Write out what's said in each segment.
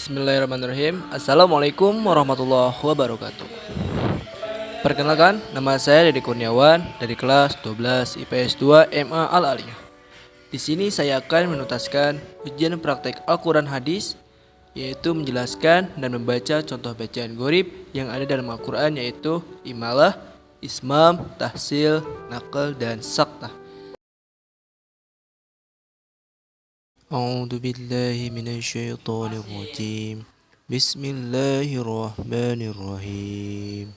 Bismillahirrahmanirrahim. Assalamualaikum warahmatullahi wabarakatuh. Perkenalkan, nama saya Dedi Kurniawan dari kelas 12 IPS 2 MA Al-Aliyah. Di sini saya akan menuntaskan ujian praktek Al-Quran Hadis, yaitu menjelaskan dan membaca contoh bacaan gharib yang ada dalam Al-Quran, yaitu imalah, ismam, tahsil, naql, dan saktah. A'udzu billahi minasyaitonir rajim. Bismillahirrahmanirrahim.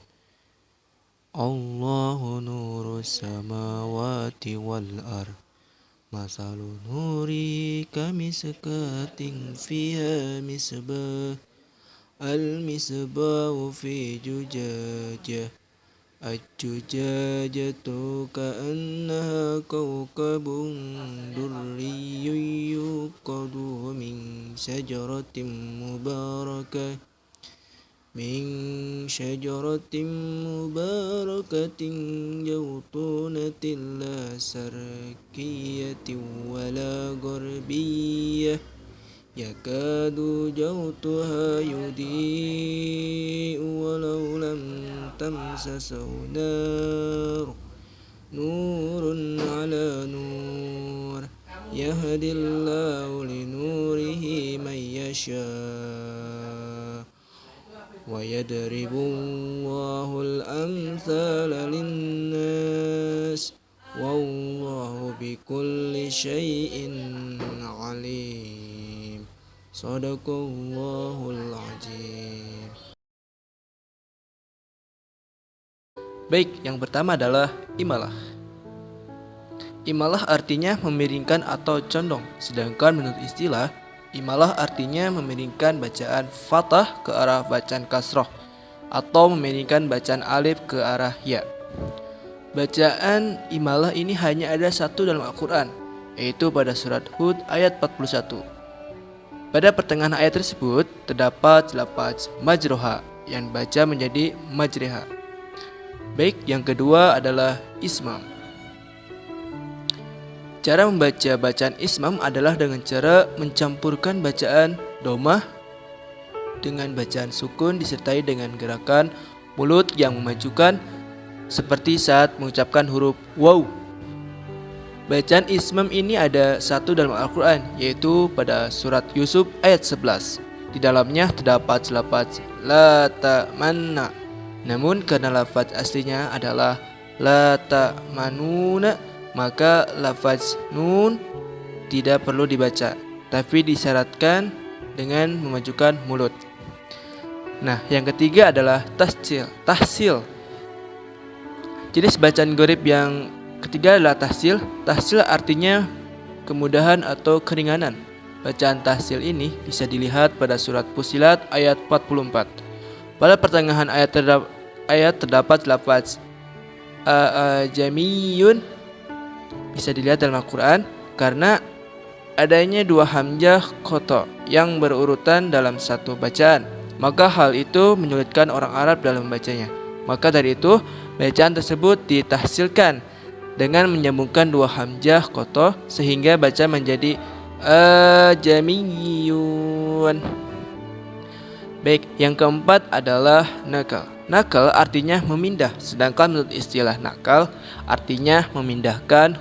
Allahu nurus samawati wal ard. Masalu nuri kamiskatin fiha misbah. Al-misbahu fi zujajah. الزجاجة كأنها كوكب دري يوقد من شجرة مباركة زيتونة لا شرقية ولا غربية يكاد زيتها يضيء ولو لم تمسسه نور على نور يهدي الله لنوره من يشاء ويضرب الله الأمثال للناس والله بكل شيء عليم. Shadaqallahul azim. Baik, yang pertama adalah imalah. Imalah artinya memiringkan atau condong, sedangkan menurut istilah, imalah artinya memiringkan bacaan fathah ke arah bacaan kasroh atau memiringkan bacaan alif ke arah ya. Bacaan imalah ini hanya ada satu dalam Al-Quran, yaitu pada surat Hud ayat 41. Pada pertengahan ayat tersebut terdapat lafaz majroha yang baca menjadi majreha. Baik, yang kedua adalah ismam. Cara membaca bacaan ismam adalah dengan cara mencampurkan bacaan domah dengan bacaan sukun disertai dengan gerakan mulut yang memajukan seperti saat mengucapkan huruf waw. Bacaan ismam ini ada satu dalam Al-Quran, yaitu pada surat Yusuf ayat 11. Di dalamnya terdapat lafaz la ta'manna. Namun karena lafaz aslinya adalah la ta'manuna, maka lafaz nun tidak perlu dibaca, tapi disyaratkan dengan memajukan mulut. Nah, yang ketiga adalah tahsil. Jenis bacaan gharib yang ketiga adalah tahsil. Tahsil artinya kemudahan atau keringanan. Bacaan tahsil ini bisa dilihat pada surat Fussilat ayat 44. Pada pertengahan ayat terdapat lafaz jamiyun, bisa dilihat dalam Al-Quran karena adanya dua hamzah qata yang berurutan dalam satu bacaan. Maka hal itu menyulitkan orang Arab dalam membacanya. Maka dari itu bacaan tersebut ditahsilkan dengan menyambungkan dua hamzah qata sehingga baca menjadi jamiyun. Baik, yang keempat adalah nakal. Nakal artinya memindah, sedangkan menurut istilah nakal artinya memindahkan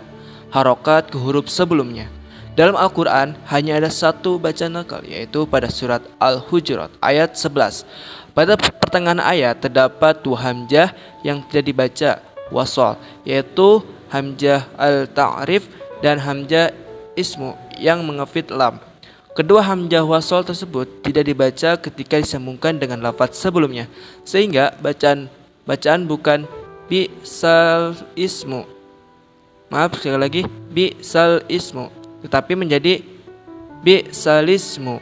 harokat ke huruf sebelumnya. Dalam Al-Quran hanya ada satu bacaan nakal, yaitu pada surat Al-Hujurat ayat 11. Pada pertengahan ayat terdapat dua hamzah yang tidak dibaca wasol, yaitu hamzah al-ta'rif dan hamzah ismu yang mengafid lam. Kedua hamzah wasol tersebut tidak dibaca ketika disambungkan dengan lafaz sebelumnya, sehingga bacaan bukan bi'sal ismu. Maaf sekali lagi, bi'sal ismu, tetapi menjadi bi'salismu.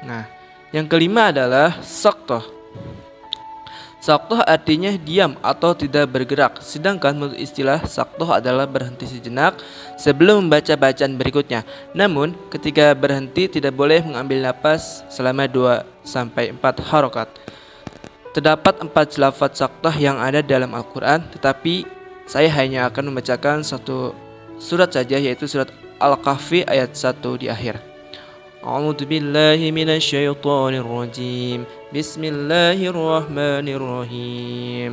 Nah, yang kelima adalah saktah. Saktah artinya diam atau tidak bergerak, sedangkan menurut istilah saktah adalah berhenti sejenak sebelum membaca bacaan berikutnya. Namun ketika berhenti tidak boleh mengambil napas selama 2-4 harokat. Terdapat 4 lafaz saktah yang ada dalam Al-Quran, tetapi saya hanya akan membacakan satu surat saja, yaitu surat Al-Kahfi ayat 1 di akhir. أعوذ بالله من الشيطان الرجيم بسم الله الرحمن الرحيم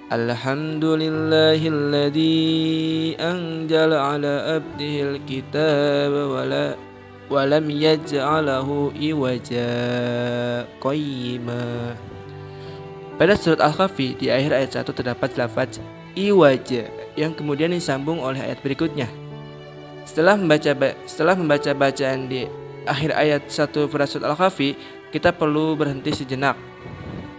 الحمد لله الذي أنزل على عبده الكتاب ولم يجعله عوجا قيما. Pada surat Al-Kahfi di akhir ayat 1 terdapat lafaz iwaja yang kemudian disambung oleh ayat berikutnya. Setelah membaca bacaan di akhir ayat 1 pada surat Al-Kahfi, kita perlu berhenti sejenak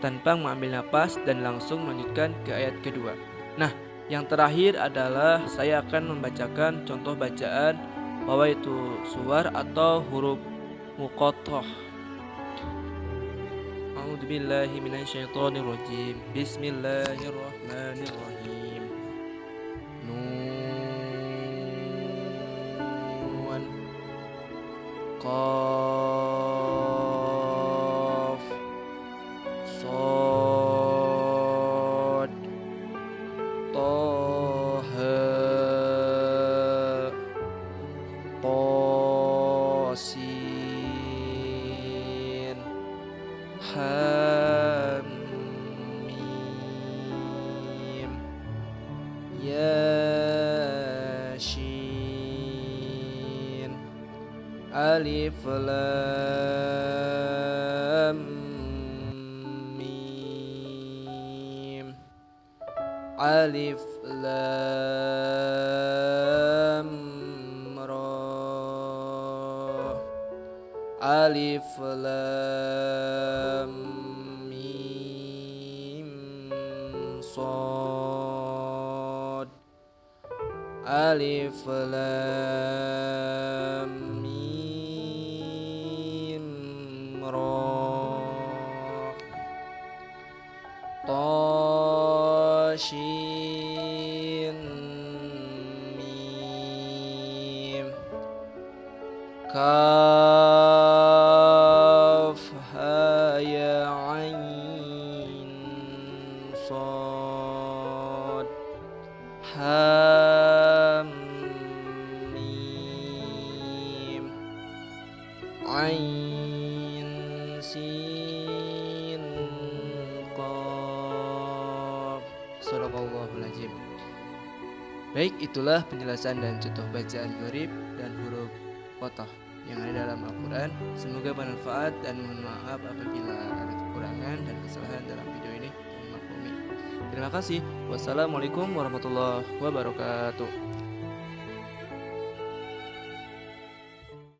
tanpa mengambil napas dan langsung melanjutkan ke ayat kedua. Nah, yang terakhir adalah saya akan membacakan contoh bacaan bahwa itu suwar atau huruf muqattah. A'udzu billahi minasyaitonir rajim. Bismillahirrahmanirrahim. Nun, qaf, shad, taha, qasin, hamim, yasin, alif lam mim, alif lam ra, alif lam mim sad, alif lam mim ra, ta shin mim, kaf ha ya ain sad, ha mim, ain sin qaf. Shadaqallahul azim. Baik, itulah penjelasan dan contoh bacaan gharib dan huruf qatah yang ada dalam Al-Quran. Semoga bermanfaat dan mohon maaf apabila ada kekurangan dan kesalahan dalam video ini. Terima kasih. Wassalamualaikum warahmatullahi wabarakatuh.